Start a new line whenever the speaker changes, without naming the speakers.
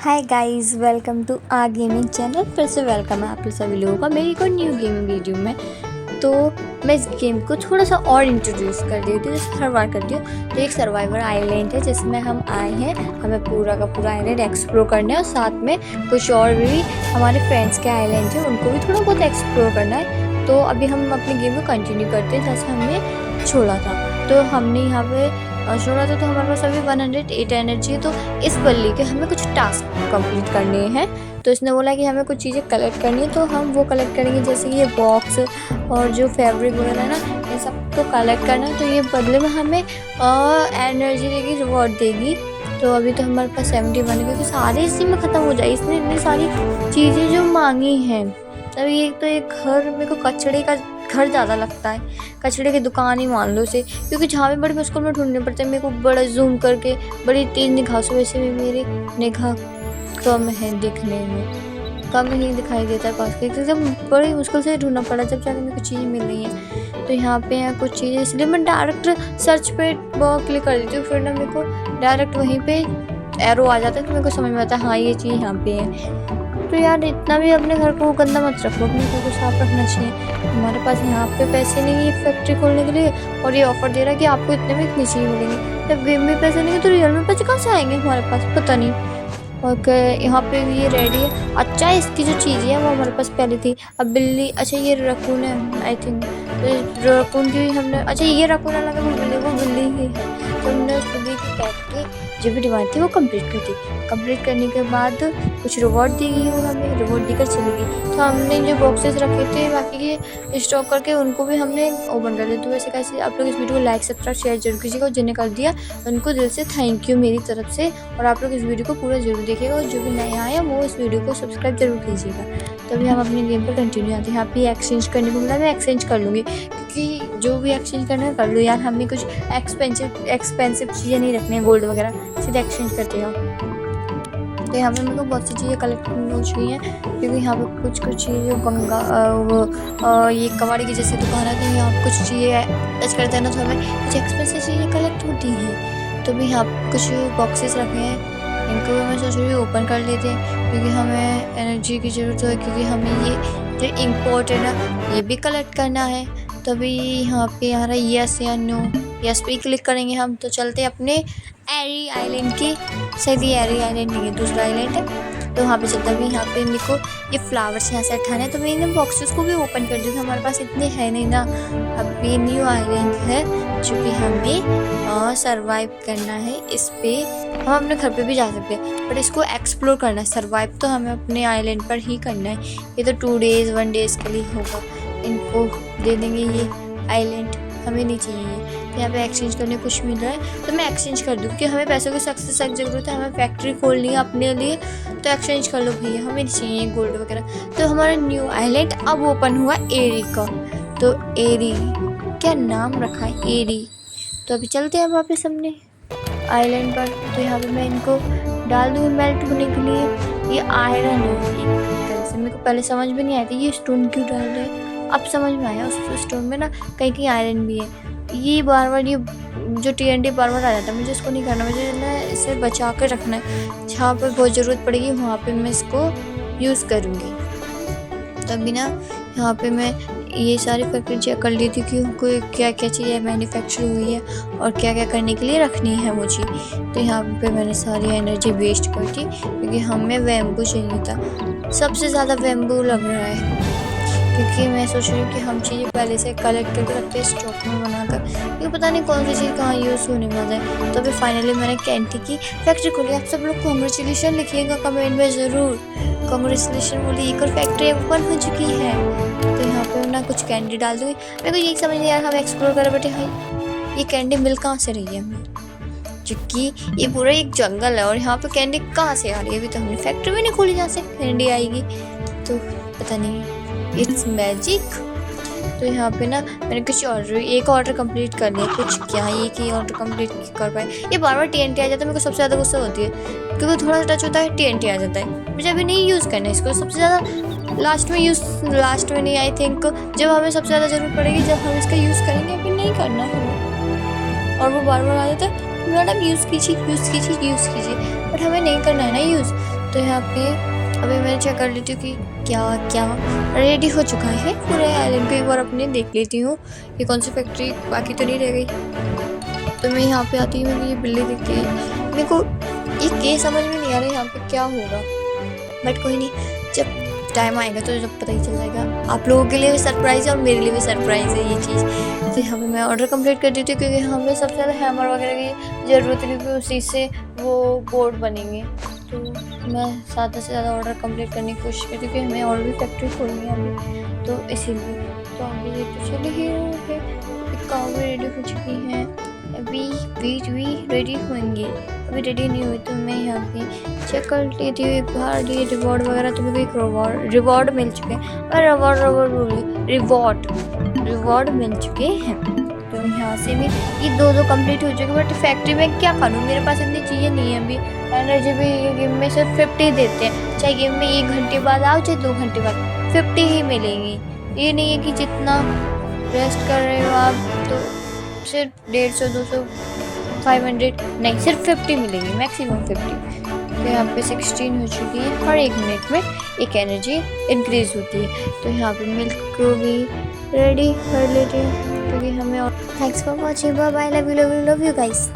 Hi guys, welcome to a gaming channel. फिर से welcome है आप सभी लोगों का मेरी एक और न्यू गेमिंग वीडियो में। तो मैं इस गेम को थोड़ा सा और इंट्रोड्यूस कर देती हूँ, जैसे हर बार करती हूँ। तो एक सर्वाइवर आइलैंड है जिसमें हम आए हैं, हमें पूरा का पूरा आइलैंड एक्सप्लोर करना है और साथ में कुछ और भी हमारे फ्रेंड्स के आइलैंड है उनको भी थोड़ा बहुत एक्सप्लोर करना है। तो अभी हम अपने गेम को कंटिन्यू करते हैं जैसे हमने छोड़ा था। तो हमने यहाँ पे छोड़ा था तो हमारे पास अभी 108 एनर्जी है। तो इस बल्ली के हमें कुछ टास्क कंप्लीट करने हैं। तो इसने बोला कि हमें कुछ चीज़ें कलेक्ट करनी है, तो हम वो कलेक्ट करेंगे, जैसे ये बॉक्स और जो फैब्रिक वगैरह है ना, ये सब तो कलेक्ट करना है। तो ये बदले में हमें एनर्जी देगी, रिवॉर्ड देगी। तो अभी तो हमारे पास 71 है क्योंकि सारे इसी में ख़त्म हो जाए। इसने इतनी सारी चीज़ें जो मांगी हैं। अभी एक तो एक घर मेरे को कचड़े का घर ज़्यादा लगता है, कचड़े की दुकान ही मान लो उसे, क्योंकि जहाँ भी बड़ी मुश्किल में ढूंढने पड़ते हैं। मेरे को बड़ा जूम करके बड़ी तेज निगाह से, वैसे भी मेरी निगाह कम है, दिखने में कम ही दिखाई देता है पास के, एकदम बड़ी मुश्किल से ढूंढना पड़ा जब जाकर मेरे को चीज़ें मिल रही हैं। तो यहाँ पे हैं कुछ चीज़ें, इसलिए मैं डायरेक्ट सर्च पे क्लिक कर देती हूँ, फिर ना मेरे को डायरेक्ट वहीं पे एरो आ जाता है, तो मेरे को समझ में आता है हाँ ये चीज़ यहाँ पे है। तो यार इतना भी अपने घर को गंदा मत रखो, अपने घर को साफ रखना चाहिए। हमारे पास यहाँ पे पैसे नहीं है फैक्ट्री खोलने के लिए, और ये ऑफर दे रहा है कि आपको इतने में इतनी चीज़ मिलेंगी। जब गेम में पैसे नहीं है तो रियल में पैसे कहाँ से आएंगे हमारे पास, पता नहीं। और यहाँ पे भी ये रेडी है। अच्छा, इसकी जो चीज़ें हैं वो हमारे पास पहले थी। अब बिल्ली, अच्छा ये रकून है आई थिंक, तो रकून की भी हमने, अच्छा ये रकून अलग है, वो बिल्ली ही है। तो हमने उस बिल्ली की कैट की जो भी डिमांड थी वो कंप्लीट कर दी। कंप्लीट करने के बाद कुछ रिवॉर्ड दी गई, वो हमें रिवॉर्ड देकर चली गई। तो हमने जो बॉक्सेस रखे थे बाकी के स्टॉक करके उनको भी हमने ओपन कर दिया। तो वैसे कैसे आप लोग इस वीडियो को लाइक सब्सक्राइब शेयर जरूर कीजिएगा, और जिन्हें कर दिया उनको दिल से थैंक यू मेरी तरफ से। और आप लोग इस वीडियो को पूरा जरूर देखिएगा, और जो भी नए आए हैं वो इस वीडियो को सब्सक्राइब जरूर कीजिएगा। तभी हम अपने गेम पर कंटिन्यू आते हैं। यहाँ पे एक्सचेंज करने को मिला, मैं एक्सचेंज कर लूँगी, क्योंकि जो भी एक्सचेंज करना है कर लो यार, हमें कुछ एक्सपेंसिव चीज़ें नहीं रखनी है, गोल्ड वगैरह सीधे एक्सचेंज करते हैं। तो यहाँ पे मेरे को बहुत सी चीज़ें कलेक्ट हो चुकी हैं, क्योंकि यहाँ पे कुछ चीज़ें ये कबाड़ी की जैसी दुकान है, तो यहाँ कुछ चीज़ें टच करते हैं ना, तो हमें कुछ एक्सपेंसिव चीज़ें कलेक्ट होती हैं। तो भी यहाँ कुछ बॉक्सेस रखे हैं, इनको भी मैं सोच रही हूँ ओपन कर लेते हैं, क्योंकि हमें एनर्जी की ज़रूरत है, क्योंकि हमें ये जो इम्पोर्ट है ना ये भी कलेक्ट करना है। तभी यहाँ पे आ रहा है यस या नो, यस पे क्लिक करेंगे हम। तो चलते हैं अपने एरी आइलैंड की, शायद ये एरी आइलैंड नहीं है, दूसरा आइलैंड है। तो वहाँ पे चलता भी, यहाँ पे मेरे को ये फ्लावर्स यहाँ से हटाने हैं। तो मैंने बॉक्सेस को भी ओपन कर दिया था, हमारे पास इतने है नहीं ना। अब ये न्यू आइलैंड है जो कि हमें सर्वाइव करना है। इस पर हम अपने घर पे भी जा सकते हैं, बट इसको एक्सप्लोर करना है। सर्वाइव तो हमें अपने आइलैंड पर ही करना है। ये तो 2 डेज़ 1 डेज़ के लिए होगा, इनको दे देंगे ये आइलैंड, हमें नहीं चाहिए। तो यहाँ पे एक्सचेंज करने कुछ मिल रहा है तो मैं एक्सचेंज कर दूँ, क्योंकि हमें पैसों की सख्त से सख्त ज़रूरत है। हमें फैक्ट्री खोलनी है अपने लिए, तो एक्सचेंज कर लो भैया, हमें नहीं चाहिए गोल्ड वगैरह। तो हमारा न्यू आइलैंड अब ओपन हुआ एरी का। तो एरी, क्या नाम रखा है, एरी। तो अभी चलते हैं वापस अपने आइलैंड पर। तो यहाँ पर मैं इनको डाल दूँगी मेल्ट होने के लिए। ये आयरन है एक तरह से, मेरे को पहले समझ में नहीं आया था ये स्टोन क्यों डाल रहे हैं, अब समझ में आया। उस स्टोन में ना कहीं कहीं आयरन भी है। ये बार बार ये जो TNT बार बार आ जाता है, मुझे इसको नहीं करना, मुझे ना इसे बचा कर रखना है। जहाँ पर बहुत ज़रूरत पड़ेगी वहाँ पे मैं इसको यूज़ करूँगी। तभी ना यहाँ पे मैं ये सारी फैक्ट्री चेक कर ली थी कि कोई क्या क्या चीज़ें मैन्युफैक्चर हुई है और क्या क्या करने के लिए रखनी है मुझे। तो यहाँ पे मैंने सारी एनर्जी वेस्ट कर दी, क्योंकि हमें बैम्बू चाहिए था। सबसे ज़्यादा बैम्बू लग रहा है, क्योंकि मैं सोच रही हूँ कि हम चीज़ें पहले से कलेक्ट करके रखते हैं स्टॉक में बनाकर, क्योंकि पता नहीं कौन सी चीज़ कहाँ यूज़ होने वाला है। तो अभी फाइनली मैंने कैंडी की फैक्ट्री खोली। आप सब लोग कॉन्ग्रेचुलेशन लिखिएगा कमेंट में ज़रूर, कॉन्ग्रेचुलेशन बोलिए, एक और फैक्ट्री ओपन हो चुकी है। तो यहाँ पर ना कुछ कैंडी डाल दूँगी। मेरे को यही समझ नहीं यार, हम एक्सप्लोर कर बैठे हैं, ये कैंडी मिल कहाँ से रही है हमें, क्योंकि ये पूरा एक जंगल है और यहाँ पे कैंडी कहाँ से आ रही है। अभी तो हमने फैक्ट्री भी नहीं खोली जहाँ से कैंडी आएगी, तो पता नहीं, इट्स मैजिक। तो यहाँ पे ना मैंने कुछ एक ऑर्डर कंप्लीट कर लिया, कुछ क्या एक ही ऑर्डर कंप्लीट कर पाए। ये बार बार TNT आ जाता है, मेरे को सबसे ज़्यादा गुस्सा होती है, क्योंकि थोड़ा सा टच होता है TNT आ जाता है। मुझे अभी नहीं यूज़ करना है इसको, सबसे ज़्यादा लास्ट में नहीं, आई थिंक जब हमें सबसे ज़्यादा ज़रूरत पड़ेगी, जब हम इसका यूज़ करेंगे। अभी नहीं करना है, और वो बार बार आ जाता है मैडम यूज़ कीजिए, बट हमें नहीं करना है ना यूज़। तो यहाँ पे अभी मैं चेक कर लेती हूँ कि क्या क्या रेडी हो चुका है। पूरे आइलैंड को एक बार अपने देख लेती हूँ कि कौन सी फैक्ट्री बाकी तो नहीं रह गई। तो मैं यहाँ पे आती हूँ, ये बिल्ली दिखती है मेरे को। ये केस समझ में नहीं आ रहा यहाँ पे क्या होगा, बट कोई नहीं, जब टाइम आएगा तो जब पता ही चल जाएगा। आप लोगों के लिए भी सरप्राइज़ है और मेरे लिए भी सरप्राइज़ है ये चीज़। तो यहाँ पे मैं ऑर्डर कंप्लीट कर दी थी क्योंकि हमें सबसे ज़्यादा हैमर वगैरह की ज़रूरत है, क्योंकि उसी से वो बोर्ड बनेंगे। तो मैं ज़्यादा से ज़्यादा ऑर्डर कंप्लीट करने की कोशिश करती हूँ क्योंकि हमें और भी फैक्ट्री खोलनी है अभी, तो इसीलिए। तो अभी ये तो चले ही रहे, काव भी रेडी हो चुकी हैं, अभी बीज भी रेडी होंगे, अभी रेडी नहीं हुई। तो मैं यहाँ पे चेक कर लेती हूँ एक बार ये रिवॉर्ड वगैरह। तो मेरे को एक रिवॉर्ड मिल चुके हैं, और रिवॉर्ड मिल चुके हैं। तो यहाँ से भी ये दो कंप्लीट हो चुके, बट फैक्ट्री में क्या करूँ, मेरे पास इतनी चीज़ें नहीं है अभी। एनर्जी भी ये गेम में सिर्फ 50 देते हैं, चाहे गेम में 1 घंटे बाद आओ चाहे 2 घंटे बाद, 50 ही मिलेंगी। ये नहीं है कि जितना रेस्ट कर रहे हो आप तो सिर्फ 150, 200, 500 नहीं, सिर्फ 50 मिलेंगी, मैक्सिमम 50। तो यहाँ पे 16 हो चुकी है, हर 1 मिनट में एक एनर्जी इंक्रीज होती है। तो यहाँ पे मिल्क को भी रेडी कर लेते हैं क्योंकि हमें। Thanks for watching, bye bye, love you guys.